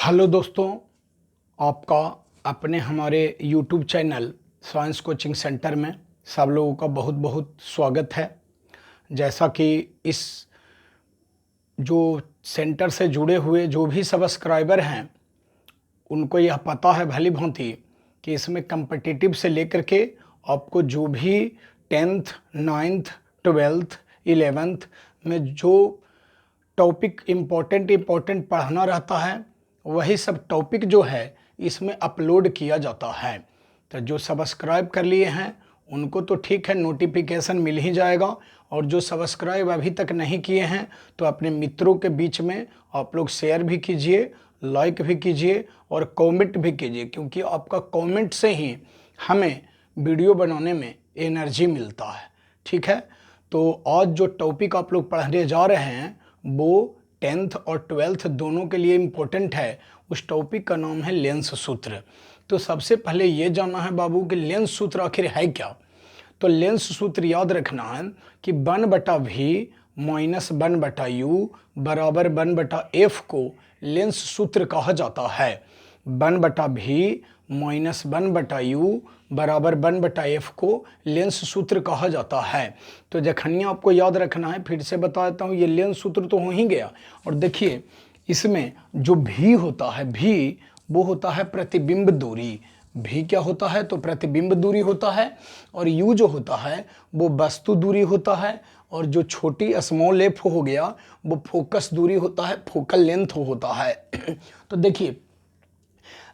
Hello दोस्तों, आपका अपने हमारे YouTube channel science coaching centre में सब लोगों का बहुत बहुत स्वागत है। जैसा कि इस जो सेंटर से जुड़े हुए जो भी सब्सक्राइबर हैं उनको यह पता है भली भांति कि इसमें कम्पिटिटिव से लेकर के आपको जो भी 10th 9th 12th 11th में जो टॉपिक इम्पोर्टेंट पढ़ना रहता है वही सब टॉपिक जो है इसमें अपलोड किया जाता है। तो जो सब्सक्राइब कर लिए हैं उनको तो ठीक है, नोटिफिकेशन मिल ही जाएगा। और जो सब्सक्राइब अभी तक नहीं किए हैं तो अपने मित्रों के बीच में आप लोग शेयर भी कीजिए, लाइक भी कीजिए और कमेंट भी कीजिए, क्योंकि आपका कमेंट से ही हमें वीडियो बनाने में एनर्जी मिलता है। ठीक है, तो आज जो टॉपिक आप लोग पढ़ने जा रहे हैं वो 10th और 12th दोनों के लिए इम्पोर्टेंट है। उस टॉपिक का नाम है लेंस सूत्र। तो सबसे पहले ये जानना है बाबू कि लेंस सूत्र आखिर है क्या। तो लेंस सूत्र याद रखना है कि 1/v माइनस 1/u बराबर 1/f को लेंस सूत्र कहा जाता है। 1/v माइनस 1/u बराबर 1/f को लेंस सूत्र कहा जाता है। तो जखनिया आपको याद रखना है, फिर से बता देता हूँ, ये लेंस सूत्र तो हो ही गया। और देखिए इसमें जो भी होता है, भी वो होता है प्रतिबिंब दूरी। भी क्या होता है तो प्रतिबिंब दूरी होता है। और u जो होता है वो वस्तु दूरी होता है। और जो छोटी स्मॉल एफ हो गया वो फोकस दूरी होता है, फोकल लेंथ होता है। तो देखिए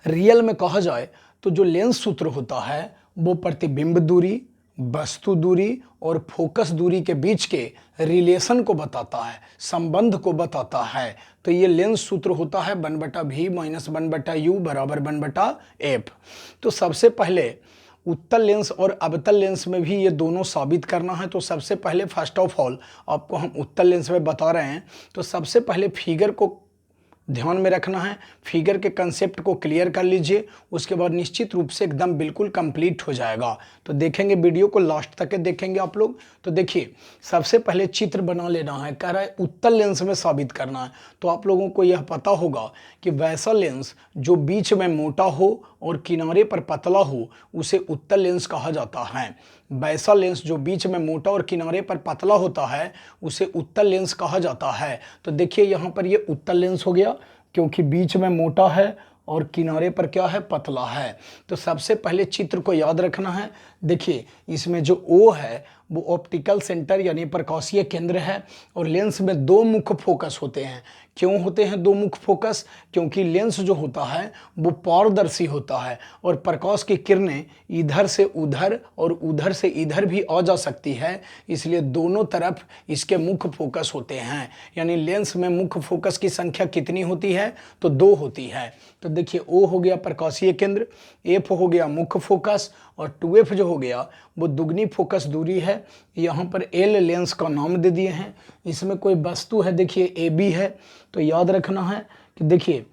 रियल में कहा जाए तो जो लेंस सूत्र होता है वो प्रतिबिंब दूरी, वस्तु दूरी और फोकस दूरी के बीच के रिलेशन को बताता है, संबंध को बताता है। तो ये लेंस सूत्र होता है 1/v माइनस 1/u बराबर 1/f। तो सबसे पहले उत्तल लेंस और अवतल लेंस में भी ये दोनों साबित करना है। तो सबसे पहले फर्स्ट ऑफ ऑल आपको हम उत्तल लेंस में बता रहे हैं। तो सबसे पहले फिगर को ध्यान में रखना है, फिगर के कंसेप्ट को क्लियर कर लीजिए, उसके बाद निश्चित रूप से एकदम बिल्कुल कंप्लीट हो जाएगा। तो देखेंगे वीडियो को लास्ट तक देखेंगे आप लोग। तो देखिए सबसे पहले चित्र बना लेना है, कह रहा है उत्तल लेंस में साबित करना है। तो आप लोगों को यह पता होगा कि वैसा लेंस जो बीच में मोटा हो और किनारे पर पतला हो उसे उत्तल लेंस कहा जाता है। वैसा लेंस जो बीच में मोटा और किनारे पर पतला होता है उसे उत्तल लेंस कहा जाता है। तो देखिए यहाँ पर ये उत्तल लेंस हो गया क्योंकि बीच में मोटा है और किनारे पर क्या है, पतला है। तो सबसे पहले चित्र को याद रखना है। देखिए इसमें जो O है वो ऑप्टिकल सेंटर यानी प्रकाशीय केंद्र है। और लेंस में दो मुख्य फोकस होते हैं। क्यों होते हैं दो मुख्य फोकस? क्योंकि लेंस जो होता है वो पारदर्शी होता है और प्रकाश की किरणें इधर से उधर और उधर से इधर भी आ जा सकती है, इसलिए दोनों तरफ इसके मुख्य फोकस होते हैं। यानी लेंस में मुख्य फोकस की संख्या कितनी होती है तो 2 होती है। तो देखिए O हो गया प्रकाशीय केंद्र, F हो गया मुख्य फोकस और 2F जो हो गया वो दुगनी फोकस दूरी है। यहाँ पर L लेंस का नाम दे दिए हैं। इसमें कोई वस्तु है, देखिए AB है। तो याद रखना है कि देखिए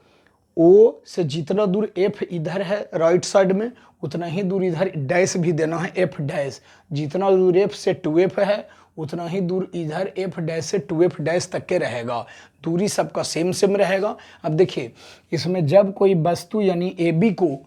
O से जितना दूर F इधर है राइट साइड में उतना ही दूर इधर डैश भी देना है, F डैश। जितना दूर F से 2F है उतना ही दूर इधर F डैश से 2F डैश तक के रहेगा। दूरी सबका सेम रहेगा। अब देखिए इसमें जब कोई वस्तु यानी AB को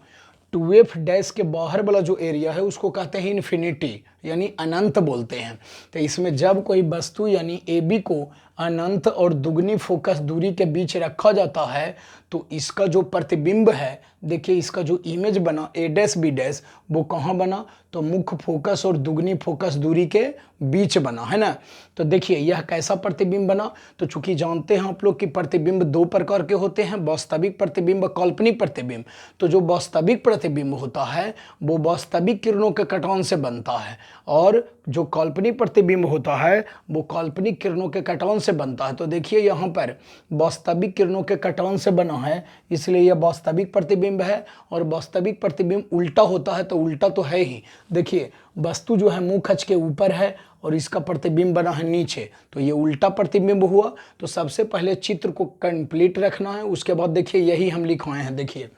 2F डैश के बाहर वाला जो एरिया है उसको कहते हैं इन्फिनिटी यानी अनंत बोलते हैं। तो इसमें जब कोई वस्तु यानी AB को अनंत और दुगनी फोकस दूरी के बीच रखा जाता है तो इसका जो प्रतिबिंब है, देखिए इसका जो इमेज बना A डैश B डैश वो कहाँ बना तो मुख्य फोकस और दुगनी फोकस दूरी के बीच बना है ना। तो देखिए यह कैसा प्रतिबिंब बना। तो चूंकि जानते हैं आप लोग कि प्रतिबिंब 2 प्रकार के होते हैं, वास्तविक प्रतिबिंब, काल्पनिक प्रतिबिंब। तो जो वास्तविक प्रतिबिंब होता है वो वास्तविक किरणों के कटान से बनता है और जो काल्पनिक प्रतिबिंब होता है वो काल्पनिक किरणों के कटान से बनता है। तो देखिए यहाँ पर वास्तविक किरणों के कटान से बना है इसलिए यह वास्तविक प्रतिबिंब है। और वास्तविक प्रतिबिंब उल्टा होता है तो उल्टा तो है ही। देखिए वस्तु जो है मुंह खच के ऊपर है और इसका प्रतिबिंब बना है नीचे, तो ये उल्टा प्रतिबिंब हुआ। तो सबसे पहले चित्र को कंप्लीट रखना है। उसके बाद देखिए यही हम लिखवाए हैं। देखिए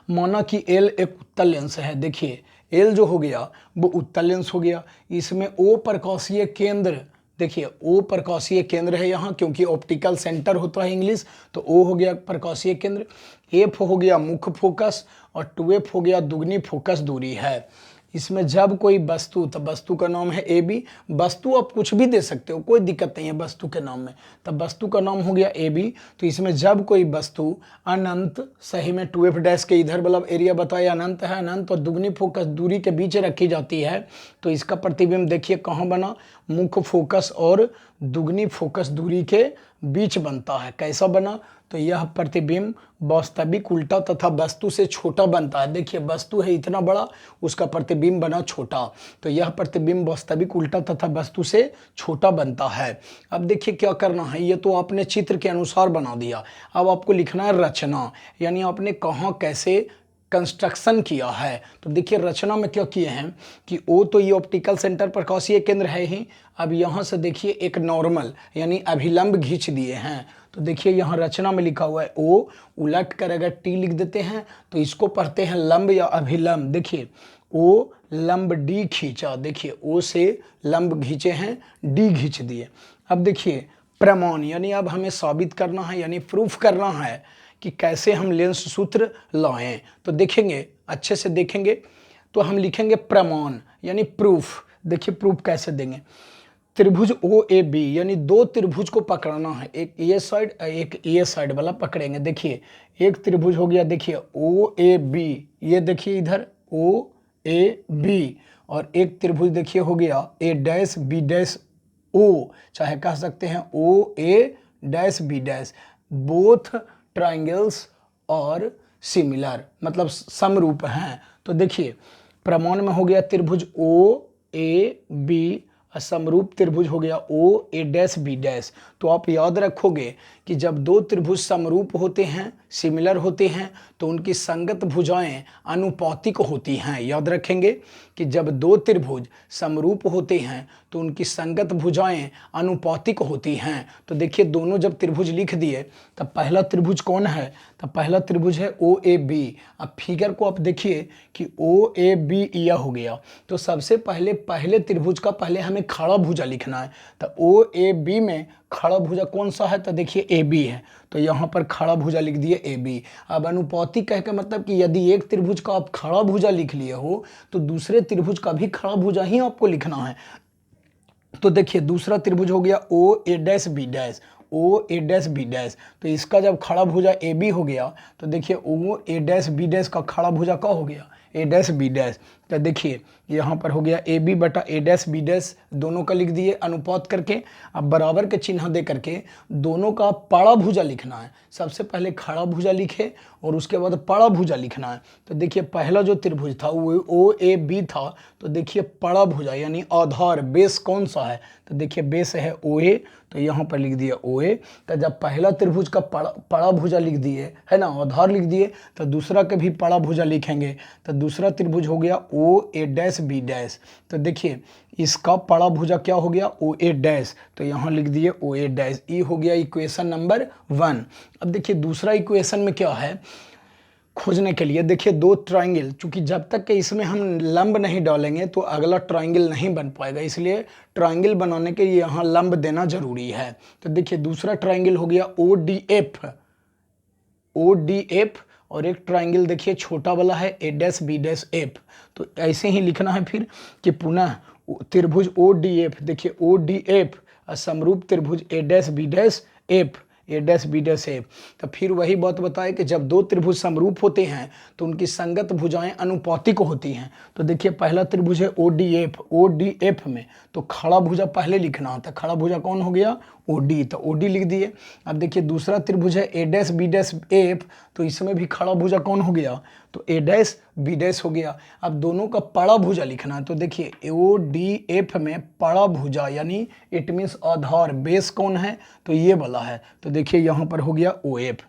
माना कि L एक उत्तल लेंस है। देखिए L जो हो गया वो उत्तल लेंस हो गया। इसमें O प्रकाशीय केंद्र देखिए ओ प्रकाशीय केंद्र है यहाँ, क्योंकि ऑप्टिकल सेंटर होता है इंग्लिश, तो ओ हो गया प्रकाशीय केंद्र, एफ हो गया मुख्य फोकस, और 2f हो गया दुगनी फोकस दूरी है। इसमें जब कोई वस्तु, तो वस्तु का नाम है ए बी। वस्तु आप कुछ भी दे सकते हो, कोई दिक्कत नहीं है वस्तु के नाम में, तब वस्तु का नाम हो गया ए बी। तो इसमें जब कोई वस्तु अनंत, सही में 2f डैश के इधर मतलब एरिया बताया अनंत है, अनंत और दुगनी फोकस दूरी के बीच रखी जाती है, तो इसका प्रतिबिंब देखिए कहाँ बना, मुख्य फोकस और दुगनी फोकस दूरी के बीच बनता है। कैसा बना, तो यह प्रतिबिंब वास्तविक उल्टा तथा वस्तु से छोटा बनता है। देखिए वस्तु है इतना बड़ा, उसका प्रतिबिंब बना छोटा, तो यह प्रतिबिंब वास्तविक उल्टा तथा वस्तु से छोटा बनता है। अब देखिए क्या करना है, ये तो आपने चित्र के अनुसार बना दिया, अब आपको लिखना है रचना, यानी आपने कहाँ कैसे कंस्ट्रक्शन किया है। तो देखिए रचना में क्या किए हैं कि ओ तो ये ऑप्टिकल सेंटर प्रकाशीय केंद्र है ही, अब यहाँ से देखिए एक नॉर्मल यानी अभिलंब खींच दिए हैं। तो देखिए यहाँ रचना में लिखा हुआ है ओ, उलट कर अगर टी लिख देते हैं तो इसको पढ़ते हैं लंब या अभिलंब। देखिए ओ लंब डी खींचा, देखिए ओ से लंब खींचे हैं, डी खींच दिए। अब देखिए प्रमाण, यानी अब हमें साबित करना है, यानी प्रूफ करना है कि कैसे हम लेंस सूत्र लाएं। तो देखेंगे, अच्छे से देखेंगे, तो हम लिखेंगे प्रमाण यानी प्रूफ। देखिए प्रूफ कैसे देंगे, त्रिभुज ओ ए बी, यानी दो त्रिभुज को पकड़ना है, एक ये साइड एक ये साइड वाला पकड़ेंगे। देखिए एक त्रिभुज हो गया, देखिए ओ ए बी, ये देखिए इधर ओ ए बी, और एक त्रिभुज देखिए हो गया A dash B dash O, चाहे कह सकते हैं O A dash B dash. Both triangles are similar, मतलब समरूप हैं। तो देखिए प्रमाण में हो गया त्रिभुज ओ ए बी, समरूप त्रिभुज हो गया ओ ए डैश बी डैश। तो आप याद रखोगे कि जब दो त्रिभुज समरूप होते हैं, सिमिलर होते हैं, तो उनकी संगत भुजाएं अनुपातिक होती हैं। याद रखेंगे कि जब दो त्रिभुज समरूप होते हैं तो उनकी संगत भुजाएं अनुपातिक होती हैं। तो देखिए दोनों जब त्रिभुज लिख दिए, तब पहला त्रिभुज कौन है, तब पहला त्रिभुज है ओ ए बी। अब फिगर को आप देखिए कि ओ ए बी यह हो गया, तो सबसे पहले पहले त्रिभुज का पहले हमें खड़ा भुजा लिखना है। तो ओ ए बी में खड़ा भुजा कौन सा है, तो देखिए ए बी है, तो यहाँ पर खड़ा भुजा लिख दिए ए बी। अब अनुपातिक कह के मतलब कि यदि एक त्रिभुज का आप खड़ा भुजा लिख लिए हो तो दूसरे त्रिभुज का भी खड़ा भुजा ही आपको लिखना है। तो देखिए दूसरा त्रिभुज हो गया ओ A dash B dash, O A dash B dash, तो इसका जब खड़ा भुजा ए बी हो गया तो देखिए ओ ए डैश बी डैश का खड़ा भुजा क्या हो गया, ए डैश बी डैश। तो देखिए यहाँ पर हो गया ए बी बटा ए डैश बी डैश, दोनों का लिख दिए अनुपात करके। अब बराबर के चिन्ह दे करके दोनों का पड़ा भुजा लिखना है। सबसे पहले खड़ा भुजा लिखे और उसके बाद पड़ा भुजा लिखना है। तो देखिए पहला जो त्रिभुज था वो ओ ए बी था, तो देखिए पड़ा भुजा यानी आधार बेस कौन सा है, तो देखिए बेस है ओ ए, तो यहाँ पर लिख दिया ओ ए। तो जब पहला त्रिभुज का पड़ा भुजा लिख दिए है ना, आधार लिख दिए, तो दूसरा का भी पड़ा भुजा लिखेंगे। तो दूसरा त्रिभुज हो गया ओ ए डैश बी डैश, तो देखिए इसका पड़ा भुजा क्या हो गया ओ ए डैश, तो यहाँ लिख दिए ओ ए डैश। ये हो गया इक्वेशन नंबर 1। अब देखिए दूसरा इक्वेशन में क्या है खोजने के लिए, देखिए दो ट्राइंगल, चूंकि जब तक कि इसमें हम लंब नहीं डालेंगे तो अगला ट्राइंगल नहीं बन पाएगा, इसलिए ट्राइंगल बनाने के लिए यहाँ लंब देना जरूरी है। तो देखिए दूसरा ट्राइंगल हो गया ओ डी एफ, और एक ट्राइंगल देखिए छोटा वाला है ए डैश बी डैश एफ। तो ऐसे ही लिखना है फिर कि पुनः त्रिभुज ओ डी एफ, देखिए ओ डी एफ समरूप त्रिभुज ए डैश बी डैश एफ, ए डैश बी डैश एफ। तो फिर वही बात बताए कि जब दो त्रिभुज समरूप होते हैं तो उनकी संगत भुजाएं अनुपातिक होती हैं। तो देखिए पहला त्रिभुज है ओ डी एफ में तो खड़ा भुजा पहले लिखना होता है, खड़ा भुजा कौन हो गया ओ डी, तो ओ डी लिख दिए। अब देखिए दूसरा त्रिभुज है ए डैश बी डैश एफ, तो इसमें भी खड़ा भुजा कौन हो गया, तो ए डैश बी डैश हो गया। अब दोनों का पड़ा भुजा लिखना है, तो देखिए ओ डी एफ में पड़ा भुजा यानी इट मीन्स आधार बेस कौन है, तो ये वाला है, तो देखिए यहाँ पर हो गया ओ एफ।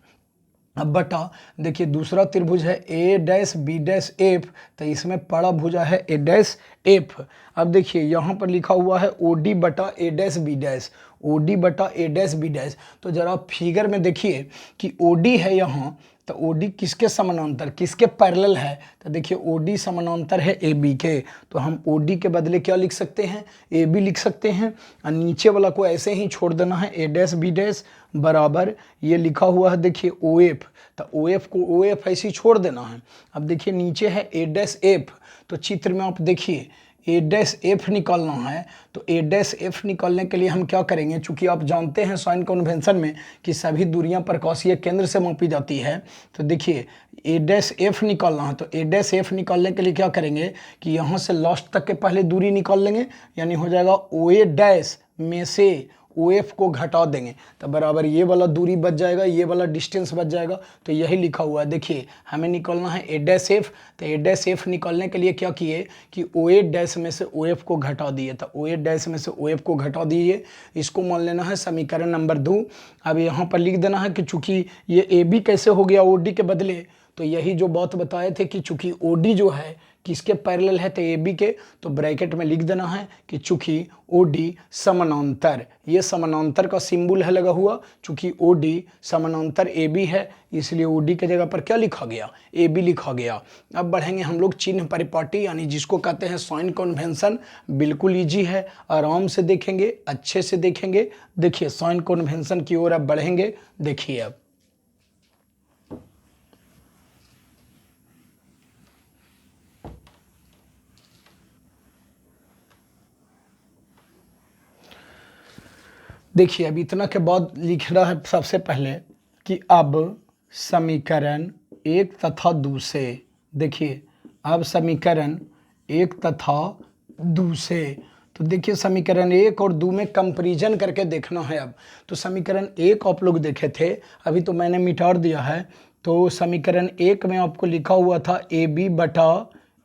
अब बटा देखिए दूसरा त्रिभुज है ए डैश बी डैश एफ, तो इसमें पड़ा भुजा है ए डैश एफ। अब देखिए यहाँ पर लिखा हुआ है ओ डी बटा A dash B dash, O D बटा ए डैश बी डैश। तो जरा फिगर में देखिए कि ओ डी है यहाँ, तो OD किसके समानांतर, किसके पैरेलल है, तो देखिए OD समानांतर है AB के, तो हम OD के बदले क्या लिख सकते हैं, AB लिख सकते हैं। और नीचे वाला को ऐसे ही छोड़ देना है, A डैश B डैश बराबर ये लिखा हुआ है देखिए OF, तो OF को OF ऐसे ही छोड़ देना है। अब देखिए नीचे है A डैश F, तो चित्र में आप देखिए A डैश F निकालना है, तो A डैश F निकालने के लिए हम क्या करेंगे, चूंकि आप जानते हैं साइन कन्वेंशन में कि सभी दूरियां प्रकाशीय केंद्र से मापी जाती है, तो देखिए A डैश F निकालना है, तो A डैश F निकालने के लिए क्या करेंगे कि यहाँ से लास्ट तक के पहले दूरी निकाल लेंगे, यानी हो जाएगा OA डैश में से OF को घटा देंगे, तो बराबर ये वाला दूरी बच जाएगा, ये वाला डिस्टेंस बच जाएगा। तो यही लिखा हुआ है, देखिए हमें निकालना है A डैश F, तो A डैश F निकालने के लिए क्या किए कि OA डैश में से OF को घटा दिए, तो OA डैश में से OF को घटा दिए, इसको मान लेना है समीकरण नंबर 2। अब यहाँ पर लिख देना है कि चूंकि ये AB कैसे हो गया OD के बदले, तो यही जो बात बताए थे कि चूंकि OD जो है किसके पैरेलल है, तो AB के, तो ब्रैकेट में लिख देना है कि चूंकि OD समानांतर, ये समानांतर का सिंबल है लगा हुआ, चूंकि OD समानांतर AB है इसलिए OD के जगह पर क्या लिखा गया, AB लिखा गया। अब बढ़ेंगे हम लोग चिन्ह परिपाटी, यानी जिसको कहते हैं साइन कन्वेंशन। बिल्कुल ईजी है, आराम से देखेंगे, अच्छे से देखेंगे। देखिए साइन कन्वेंशन की ओर अब बढ़ेंगे। देखिए अब देखिए, अब इतना के बाद लिख रहा है सबसे पहले कि अब समीकरण 1 तथा 2 से, देखिए अब समीकरण 1 तथा 2 से, तो देखिए समीकरण 1 और 2 में कंपैरिजन करके देखना है। अब तो समीकरण 1 आप लोग देखे थे, अभी तो मैंने मिटा दिया है। तो समीकरण 1 में आपको लिखा हुआ था AB बटा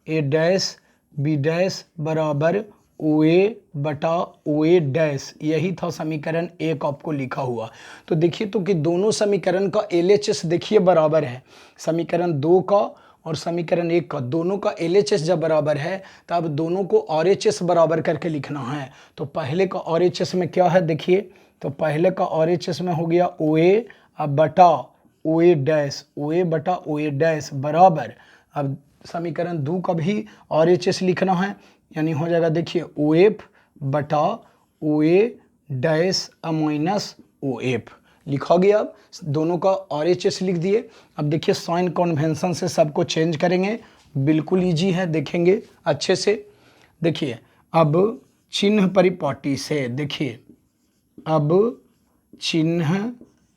A डैश B डैश बराबर OA बटा OA डैश, यही था समीकरण 1 आपको लिखा हुआ। तो देखिए तो कि दोनों समीकरण का LHS देखिए बराबर है, समीकरण 2 का और समीकरण 1 का, दोनों का LHS जब बराबर है तो अब दोनों को RHS बराबर करके लिखना है। तो पहले का RHS में क्या है देखिए, तो पहले का RHS में हो गया OA अब बटा OA डैश, OA बटा OA डैश बराबर, अब समीकरण 2 का भी RHS लिखना है, यानी हो जाएगा देखिए OF बटा OA डैश माइनस OF लिखा गया। अब दोनों का RHS लिख दिए। अब देखिए साइन कन्वेंशन से सबको चेंज करेंगे, बिल्कुल इजी है, देखेंगे अच्छे से। देखिए अब चिन्ह परिपाटी से, देखिए अब चिन्ह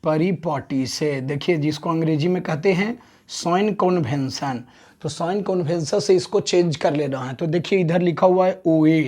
परिपाटी से, देखिए जिसको अंग्रेजी में कहते हैं साइन कन्वेंशन, तो साइन कन्वेंशन से इसको चेंज कर लेना है। तो देखिए इधर लिखा हुआ है OA,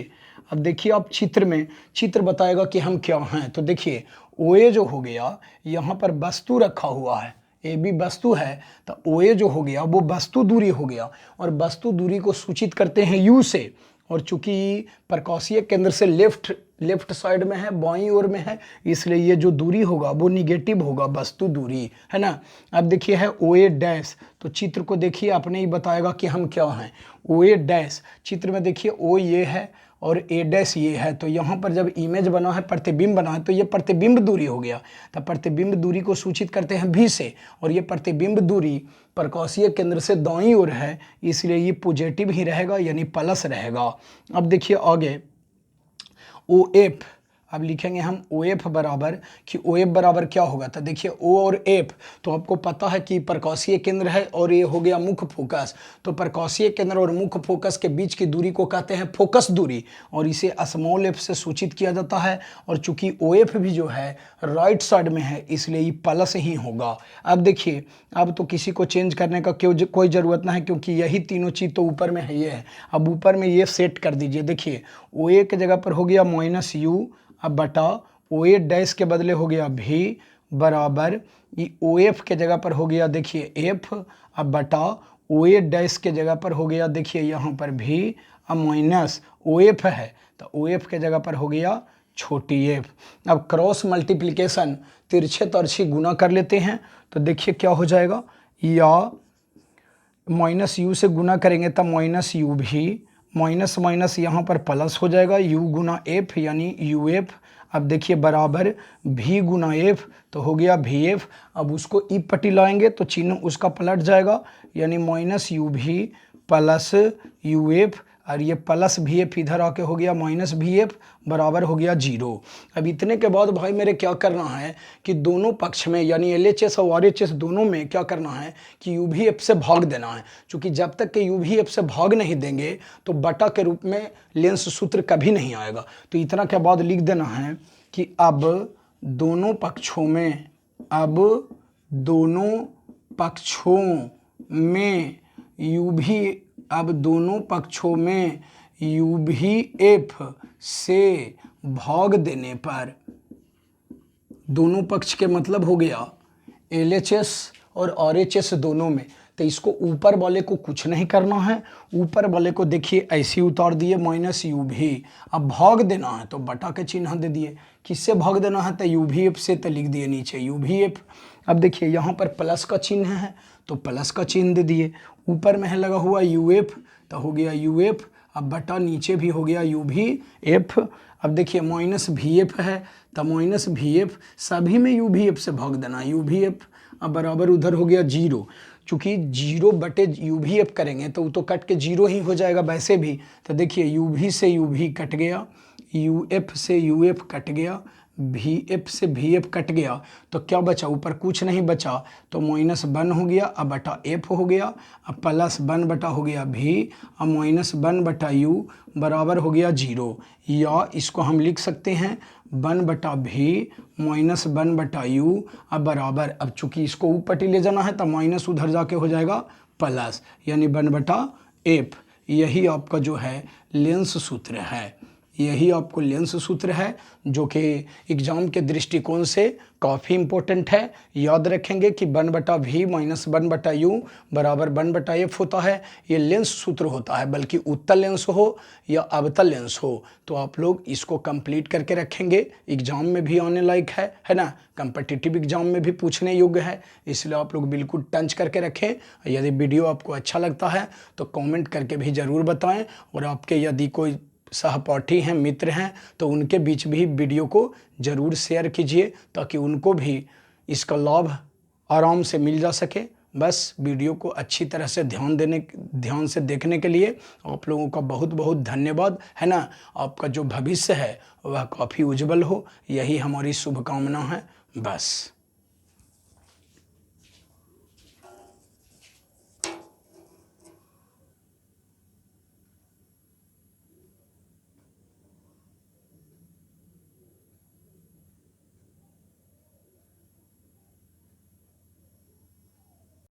अब देखिए आप चित्र में, चित्र बताएगा कि हम क्या हैं। तो देखिए OA जो हो गया, यहाँ पर वस्तु रखा हुआ है, AB वस्तु है, तो OA जो हो गया वो वस्तु दूरी हो गया, और वस्तु दूरी को सूचित करते हैं U से, और चूंकि प्रकाशीय केंद्र से लेफ्ट साइड में है, बाईं ओर में है, इसलिए ये जो दूरी होगा वो निगेटिव होगा, वस्तु दूरी है ना। अब देखिए है OA डैश, तो चित्र को देखिए अपने ही बताएगा कि हम क्या हैं। OA डैश, चित्र में देखिए O ये है और A डैश ये है, तो यहाँ पर जब इमेज बना है, प्रतिबिंब बना है, तो ये प्रतिबिंब दूरी हो गया। तो प्रतिबिंब दूरी को सूचित करते हैं V से, और ये प्रतिबिंब दूरी प्रकाशीय केंद्र से दाईं ओर है, इसलिए ये पॉजिटिव ही रहेगा, यानी प्लस रहेगा। अब देखिए आगे OF, अब लिखेंगे हम OF बराबर, कि OF बराबर क्या होगा, तो देखिए O और F, तो आपको पता है कि प्रकाशीय केंद्र है और ये हो गया मुख्य फोकस, तो प्रकाशीय केंद्र और मुख्य फोकस के बीच की दूरी को कहते हैं फोकस दूरी, और इसे स्मॉल f से सूचित किया जाता है। और चूंकि OF भी जो है राइट साइड में है, इसलिए ये प्लस ही होगा। अब देखिए अब तो किसी को चेंज करने का कोई ज़रूरत ना है, क्योंकि यही तीनों चीज़ तो ऊपर में है, ये है। अब ऊपर में ये सेट कर दीजिए, देखिए OA के जगह पर हो गया -U, अब बटा OA डैश के बदले हो गया V बराबर, ये OF के जगह पर हो गया देखिए F, अब बटा OA डैश के जगह पर हो गया देखिए यहाँ पर V, अब माइनस OF है, तो OF के जगह पर हो गया छोटी f। अब क्रॉस मल्टीप्लिकेशन, तिरछे तरछी गुना कर लेते हैं, तो देखिए क्या हो जाएगा, या -U से गुना करेंगे तब -U भी, माइनस माइनस यहाँ पर प्लस हो जाएगा, U गुना F यानी UF, अब देखिए बराबर भी गुना एफ, तो हो गया भी एफ। अब उसको ई पट्टी लाएंगे तो चिन्ह उसका पलट जाएगा, यानी माइनस यू भी प्लस यू एफ, और ये प्लस भी एफ इधर आके हो गया माइनस भी एफ, बराबर हो गया 0। अब इतने के बाद भाई मेरे क्या करना है कि दोनों पक्ष में यानी LHS और RHS दोनों में क्या करना है कि यू भी एफ से भाग देना है, क्योंकि जब तक कि यू भी एफ से भाग नहीं देंगे तो बटा के रूप में लेंस सूत्र कभी नहीं आएगा। तो इतना के बाद लिख देना है कि अब दोनों पक्षों में यू भी, अब दोनों पक्षों में यू भी एफ से भाग देने पर, दोनों पक्ष के मतलब हो गया LHS और RHS दोनों में, तो इसको ऊपर वाले को कुछ नहीं करना है, ऊपर वाले को देखिए ऐसे उतार दिए माइनस यू भी। अब भाग देना है तो बटा के चिन्ह दे दिए। किससे भाग देना है तो यू भी एफ से, तो लिख दिए नीचे यू भी एफ। अब देखिए यहाँ पर प्लस का चिन्ह है तो प्लस का चिन्ह दे दिए, ऊपर में है लगा हुआ यू एफ तो हो गया यू एफ, अब बटा नीचे भी हो गया यू भी एफ। अब देखिए माइनस भी एफ है तो माइनस भी एफ, सभी में यू भी एफ से भाग देना यू भी एफ। अब बराबर उधर हो गया 0, चूँकि 0 बटे यू भी एफ करेंगे तो वो तो कट के 0 ही हो जाएगा वैसे भी। तो देखिए यू भी से यू भी कट गया, यू एफ से यू एफ कट गया, भी एफ से भी एफ कट गया, तो क्या बचा, ऊपर कुछ नहीं बचा, तो माइनस 1 हो गया, अब बटा एफ हो गया, अब प्लस 1 बटा हो गया भी, अब माइनस 1 बटा यू बराबर हो गया 0। या इसको हम लिख सकते हैं 1 बटा भी माइनस 1 बटा यू, अब बराबर, अब चूंकि इसको ऊपर ले जाना है तो माइनस उधर जाके हो जाएगा प्लस, यानी 1 बटा एफ। यही आपका जो है लेंस सूत्र है, यही आपको लेंस सूत्र है जो कि एग्जाम के दृष्टिकोण से काफ़ी इम्पोर्टेंट है। याद रखेंगे कि 1 बटा भी माइनस 1 बटा यू बराबर 1 बटा एफ होता है, ये लेंस सूत्र होता है, बल्कि उत्तल लेंस हो या अवतल लेंस हो तो आप लोग इसको कंप्लीट करके रखेंगे। एग्जाम में भी आने लायक है ना, कम्पिटिटिव एग्जाम में भी पूछने योग्य है, इसलिए आप लोग बिल्कुल टंच करके रखें। यदि वीडियो आपको अच्छा लगता है तो कॉमेंट करके भी ज़रूर बताएँ, और आपके यदि कोई सहपाठी हैं, मित्र हैं, तो उनके बीच भी वीडियो को ज़रूर शेयर कीजिए ताकि उनको भी इसका लाभ आराम से मिल जा सके। बस वीडियो को अच्छी तरह से ध्यान से देखने के लिए आप लोगों का बहुत बहुत धन्यवाद, है ना। आपका जो भविष्य है वह काफ़ी उज्जवल हो, यही हमारी शुभकामना है। बस।